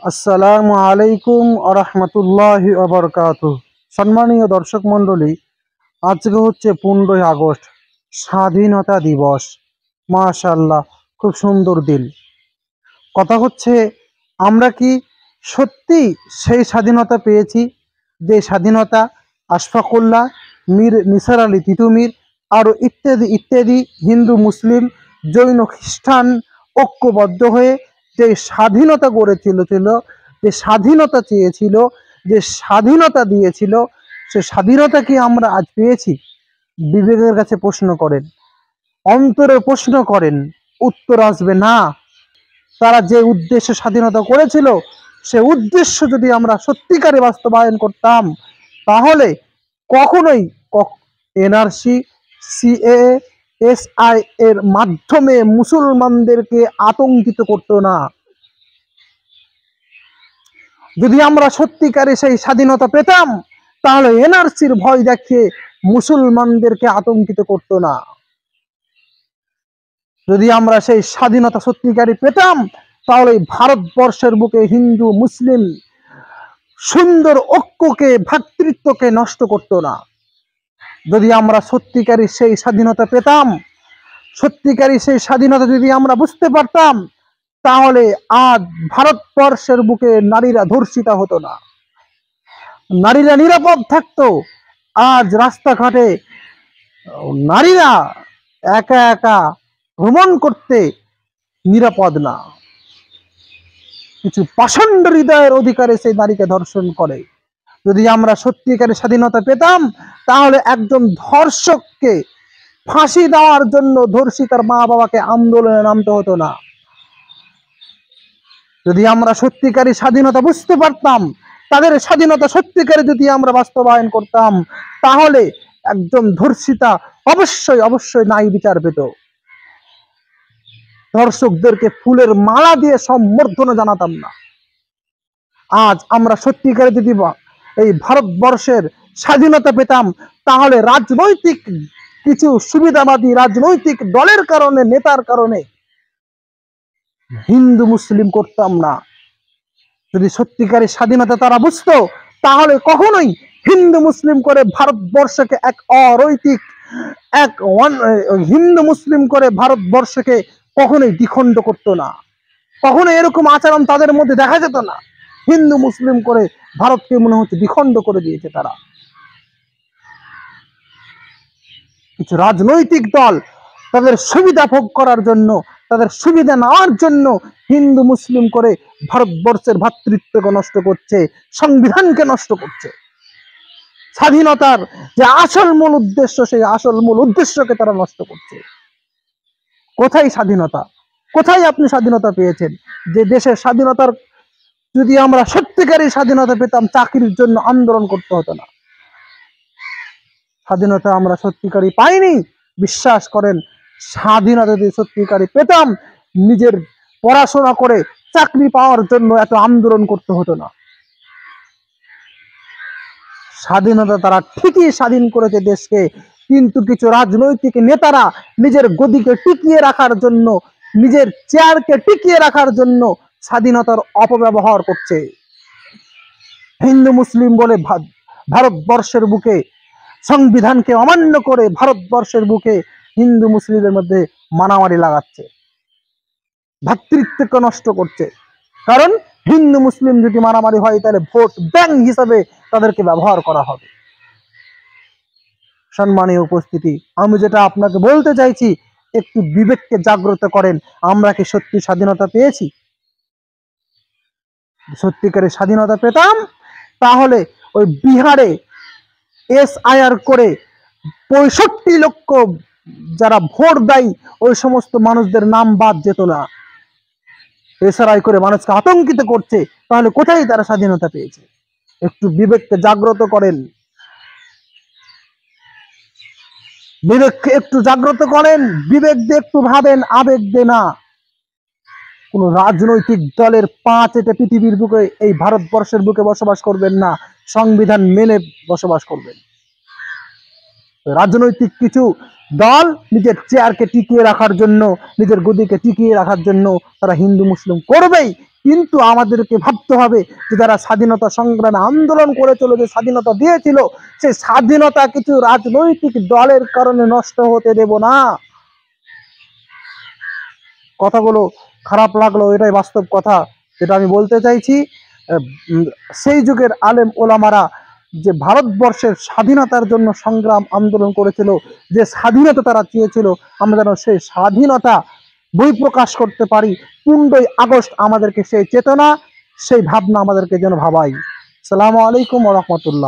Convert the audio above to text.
আসসালামু আলাইকুম আরহামতুল্লাহি ওয়াবারাকাতুহু। সম্মানীয় দর্শক মণ্ডলী, আজকে হচ্ছে 15ই আগস্ট, স্বাধীনতা দিবস। মাশাআল্লাহ, খুব সুন্দর দিন। কথা হচ্ছে, আমরা কি সত্যি সেই স্বাধীনতা পেয়েছি? যে স্বাধীনতা আশফাকুল্লাহ, মীর নিসার আলী তিতুমির আরও ইত্যাদি ইত্যাদি হিন্দু, মুসলিম, জৈন, খ্রিস্টান ঐক্যবদ্ধ হয়ে যে স্বাধীনতা গড়েছিল, যে স্বাধীনতা চেয়েছিল, যে স্বাধীনতা দিয়েছিল, সে স্বাধীনতা কি আমরা আজ পেয়েছি? বিবেকের কাছে প্রশ্ন করেন, অন্তরে প্রশ্ন করেন, উত্তর আসবে না। তারা যে উদ্দেশ্যে স্বাধীনতা করেছিল, সে উদ্দেশ্য যদি আমরা সত্যিকারে বাস্তবায়ন করতাম, তাহলে কখনোই এনআরসি, সিএএ, এসআই এর মাধ্যমে মুসলমানদেরকে আতঙ্কিত করতো না। যদি আমরা সত্যিকারে সেই স্বাধীনতা পেতাম, তাহলে এনআরসির ভয় দেখিয়ে মুসলমানদেরকে আতঙ্কিত করতো না। যদি আমরা সেই স্বাধীনতা সত্যিকারে পেতাম, তাহলে ভারতবর্ষের বুকে হিন্দু মুসলিম সুন্দর ঐক্যকে, ভ্রাতৃত্বকে নষ্ট করতো না। যদি আমরা সত্যিকারী সেই স্বাধীনতা পেতাম, সত্যিকারী সেই স্বাধীনতা যদি আমরা বুঝতে পারতাম, তাহলে আজ ভারতবর্ষের বুকে নারীরা ধর্ষিতা হতো না, নারীরা নিরাপদ থাকতো। আজ রাস্তাঘাটে নারীরা একা একা ভ্রমণ করতে নিরাপদ না। কিছু পাষণ্ড হৃদয়ের অধিকারে সেই নারীকে ধর্ষণ করে। যদি আমরা সত্যিকারের স্বাধীনতা পেতাম, তাহলে একজন ধর্ষককে ফাঁসি দেওয়ার জন্য ধর্ষিতার মা বাবাকে আন্দোলনে নামতে হতো না। যদি আমরা সত্যিকারী স্বাধীনতা বুঝতে পারতাম, তাদের স্বাধীনতা সত্যিকারে যদি আমরা বাস্তবায়ন করতাম, তাহলে একজন ধর্ষিতা অবশ্যই অবশ্যই ন্যায় বিচার পেত। ধর্ষকদেরকে ফুলের মালা দিয়ে সম্বর্ধনা জানাতাম না। আজ আমরা সত্যিকারে যদি এই ভারতবর্ষের স্বাধীনতা পেতাম, তাহলে রাজনৈতিক কিছু সুবিধাবাদী রাজনৈতিক দলের কারণে, নেতার কারণে হিন্দু মুসলিম করতাম না। যদি সত্যিকারের স্বাধীনতা তারা বুঝতো, তাহলে কখনোই হিন্দু মুসলিম করে ভারতবর্ষকে এক অনৈতিক, হিন্দু মুসলিম করে ভারতবর্ষকে কখনোই দ্বিখণ্ড করতো না। কখনো এরকম আচরণ তাদের মধ্যে দেখা যেত না। হিন্দু মুসলিম করে ভারতকে মনে হচ্ছে দ্বিখণ্ড করে দিয়েছে তারা। কিছু রাজনৈতিক দল তাদের সুবিধা ভোগ করার জন্য, তাদের সুবিধা নেওয়ার জন্য হিন্দু মুসলিম করে ভারতবর্ষের ভ্রাতৃত্বকে নষ্ট করছে, সংবিধানকে নষ্ট করছে। স্বাধীনতার যে আসল মূল উদ্দেশ্য, সেই আসল মূল উদ্দেশ্যকে তারা নষ্ট করছে। কোথায় স্বাধীনতা? কোথায় আপনি স্বাধীনতা পেয়েছেন? যে দেশের স্বাধীনতার, যদি আমরা সত্যিকারের স্বাধীনতা পেতাম, চাকরির জন্য আন্দোলন করতে হতো না। স্বাধীনতা আমরা সত্যিকারই পাইনি। বিশ্বাস করেন, স্বাধীনতা যদি সত্যিকারই পেতাম, নিজের পড়াশোনা করে চাকরি পাওয়ার জন্য এত আন্দোলন করতে হতো না। স্বাধীনতা তারা ঠিকই স্বাধীন করেছে দেশকে, কিন্তু কিছু রাজনৈতিক নেতারা নিজের গদিকে টিকিয়ে রাখার জন্য, নিজের চেয়ারকে টিকিয়ে রাখার জন্য স্বাধীনতার অপব্যবহার করছে। হিন্দু মুসলিম বলে ভারতবর্ষের বুকে সংবিধানকে অমান্য করে ভারতবর্ষের বুকে হিন্দু মুসলিমের মধ্যে মারামারি লাগাচ্ছে, ভ্রাতৃত্বকে নষ্ট করছে। কারণ হিন্দু মুসলিম যদি মারামারি হয়, তাহলে ভোট ব্যাংক হিসাবে তাদেরকে ব্যবহার করা হবে। সম্মানীয় উপস্থিতি, আমি যেটা আপনাকে বলতে চাইছি, একটু বিবেককে জাগ্রত করেন। আমরা কি সত্যি স্বাধীনতা পেয়েছি? সত্যিকারের স্বাধীনতা পেতাম, তাহলে ওই বিহারে এসআইআর করে 65 লক্ষ যারা ভোট দেয়, ওই সমস্ত মানুষদের নাম বাদ যেত না। এসআইআর করে মানুষকে আতঙ্কিত করছে, তাহলে কোথায় তারা স্বাধীনতা পেয়েছে? একটু বিবেককে জাগ্রত করেন, বিবেককে একটু জাগ্রত করেন, বিবেক দিয়ে একটু ভাবেন, আবেগ দিয়ে না। কোন রাজনৈতিক দলের পাঁচ এটা পৃথিবীর বুকে, এই ভারতবর্ষের বুকে বসবাস করবেন না, সংবিধান মেনে বসবাস করবেন। রাজনৈতিক কিছু দল নিজের চেয়ারকে টিকিয়ে রাখার জন্য, নিজের গদিকে টিকিয়ে রাখার জন্য তারা হিন্দু মুসলিম করবেই, কিন্তু আমাদেরকে ভাবতে হবে যে যারা স্বাধীনতা সংগ্রামে আন্দোলন করেছিল, যে স্বাধীনতা দিয়েছিল, সেই স্বাধীনতা কিছু রাজনৈতিক দলের কারণে নষ্ট হতে দেব না। কথাগুলো খারাপ লাগলো, এটাই বাস্তব কথা যেটা আমি বলতে চাইছি। সেই যুগের আলেম ওলামারা যে ভারতবর্ষের স্বাধীনতার জন্য সংগ্রাম আন্দোলন করেছিল, যে স্বাধীনতা তারা চেয়েছিল, আমরা যেন সেই স্বাধীনতা বহিঃপ্রকাশ করতে পারি। 15ই আগস্ট আমাদেরকে সেই চেতনা, সেই ভাবনা আমাদেরকে যেন ভাবাই। আসসালামু আলাইকুম ওয়া রাহমাতুল্লাহ।